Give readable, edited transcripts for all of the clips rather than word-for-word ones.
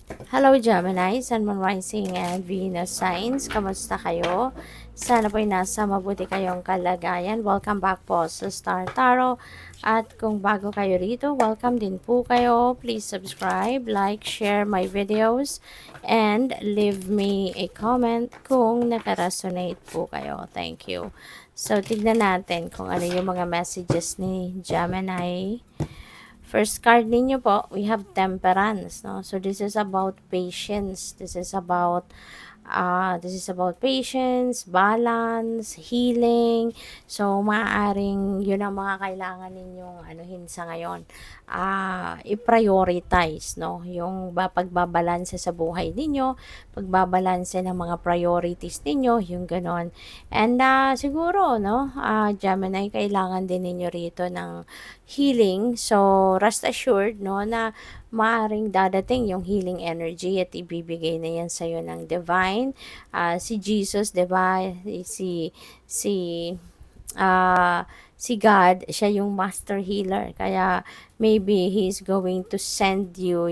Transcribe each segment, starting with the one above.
Hello Gemini, Sun, Moon, Rising, and Venus signs. Kamusta kayo? Sana po'y nasa mabuti kayong kalagayan. Welcome back po sa Star Tarot. At kung bago kayo rito, welcome din po kayo. Please subscribe, like, share my videos, and leave me a comment kung nakaresonate po kayo. Thank you. So, tignan natin kung ano yung mga messages ni Gemini. First card ninyo po, we have temperance, no? So this is about patience. This is about patience, balance, healing. So maaaring yun ang mga kailangan ninyong anuhin sa ngayon. I-prioritize, no? Yung pagbabalanse sa buhay ninyo, pagbabalanse ng mga priorities ninyo, yung ganon. And siguro, no, Gemini, kailangan din ninyo rito ng healing. So, rest assured, no, na maaring dadating yung healing energy at ibibigay na yan sa'yo ng divine. Si Jesus, diba? Si, si God, siya yung master healer. Kaya, maybe He's going to send you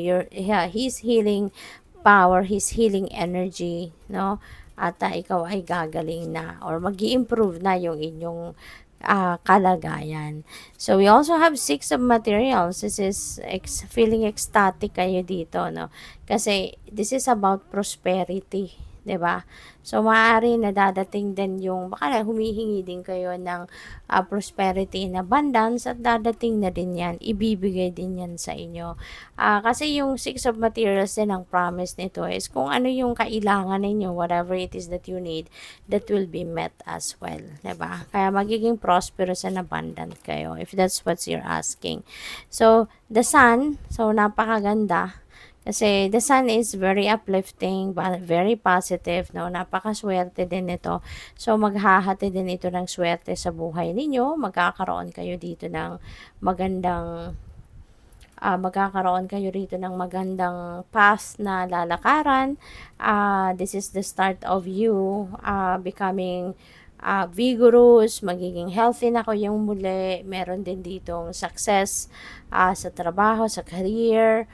His healing power, His healing energy, no? At ikaw ay gagaling na or mag-i-improve na yung inyong kalagayan. So, we also have Six of Materials. This is feeling ecstatic kayo dito, no? Kasi, this is about prosperity, 'di ba? So, maaari na dadating din yung, baka na humihingi din kayo ng prosperity and abundance at dadating na din yan, ibibigay din yan sa inyo. Kasi yung Six of Materials din ang promise nito is kung ano yung kailangan ninyo, whatever it is that you need, that will be met as well, 'di ba? Kaya magiging prosperous and abundant kayo if that's what you're asking. So, the sun, so napakaganda. Kasi the sun is very uplifting, very positive, no? Napakaswerte din ito. So, maghahati din ito ng swerte sa buhay ninyo. Magkakaroon kayo rito ng magandang path na lalakaran. This is the start of you becoming vigorous, magiging healthy na kayong muli. Meron din ditong success sa trabaho, sa career,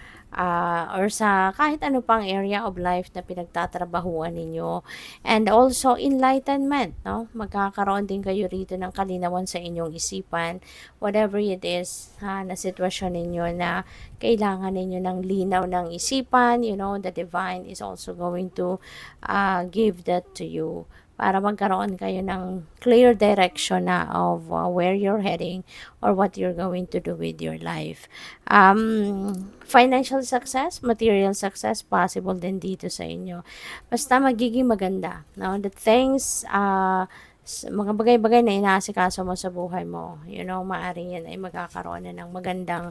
or sa kahit ano pang area of life na pinagtatrabahuan ninyo. And also enlightenment, no? Magkakaroon din kayo rito ng kalinawan sa inyong isipan, whatever it is na sitwasyon ninyo na kailangan ninyo ng linaw ng isipan, the divine is also going to give that to you para magkaroon kayo ng clear direction na of where you're heading or what you're going to do with your life. Financial success, material success, possible din dito sa inyo. Basta magiging maganda. No? The things, mga bagay-bagay na inaasikaso mo sa buhay mo, maaari yan ay magkakaroon na ng magandang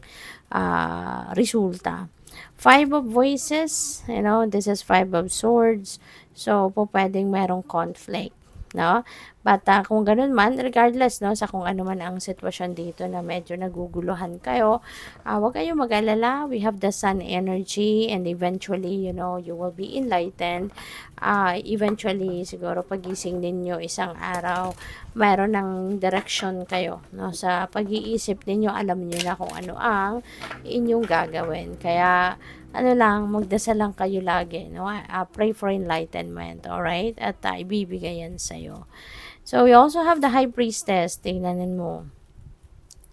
resulta. Five of Voices, this is Five of Swords. So, po pwedeng merong conflict, no? But kung ganun man, regardless, no, sa kung ano man ang sitwasyon dito na medyo naguguluhan kayo, huwag kayong mag-alala. We have the sun energy and eventually, you will be enlightened. Eventually, siguro pagising ninyo isang araw, mayroon ng direction kayo, no? Sa pag-iisip ninyo, alam niyo na kung ano ang inyong gagawin. Kaya, magdasal lang kayo lagi, no? Pray for enlightenment, alright? At ibibigay yan sa'yo. So, we also have the High Priestess. Tingnan mo.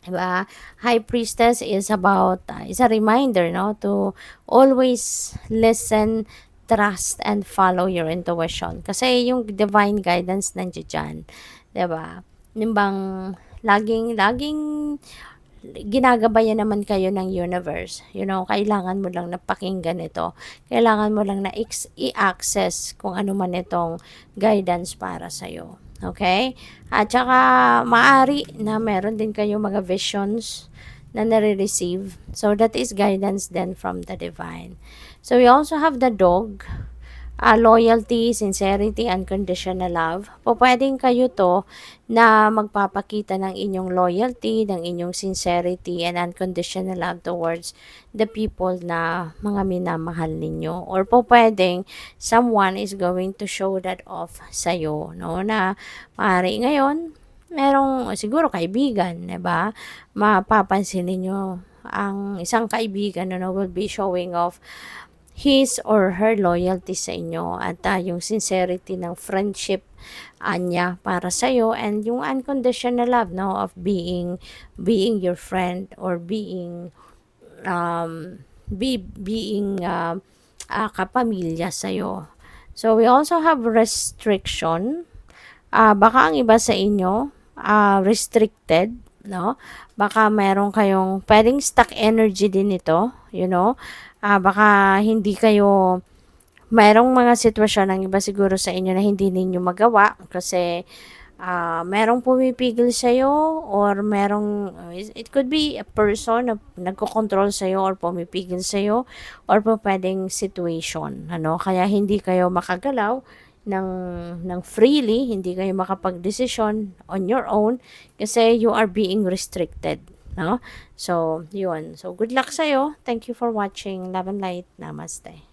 Diba? High Priestess is is a reminder, no? To always listen, trust, and follow your intuition. Kasi yung divine guidance nandiyan dyan. Diba? Yung bang laging ginagabayan naman kayo ng universe. Kailangan mo lang na pakinggan ito. Kailangan mo lang na i-access kung ano man itong guidance para sa'yo. Okay? At saka, maari na meron din kayo mga visions na nare-receive. So, that is guidance then from the divine. So, we also have the dog. Loyalty, sincerity, unconditional love. Pwedeng kayo to na magpapakita ng inyong loyalty, ng inyong sincerity, and unconditional love towards the people na mga minamahal ninyo. Or pwedeng someone is going to show that off sa'yo, no? Na maaari ngayon, merong siguro kaibigan, diba? Mapapansin ninyo ang isang kaibigan will be showing off his or her loyalty sa inyo at yung sincerity ng friendship niya para sa iyo, and yung unconditional love, no, of being your friend, or being kapamilya sa iyo. So we also have restriction. Baka ang iba sa inyo restricted, no? Baka meron kayong pwedeng stuck energy din ito, you know. Baka hindi kayo, merong mga sitwasyon ng iba siguro sa inyo na hindi ninyo magawa kasi merong pumipigil sa'yo, or merong, it could be a person na nagko-control sa'yo or pumipigil sa'yo, or po pwedeng situation, ano, kaya hindi kayo makagalaw ng freely, hindi kayo makapag-desisyon on your own kasi you are being restricted, no? So, yun. So, good luck sa'yo. Thank you for watching. Love and light. Namaste.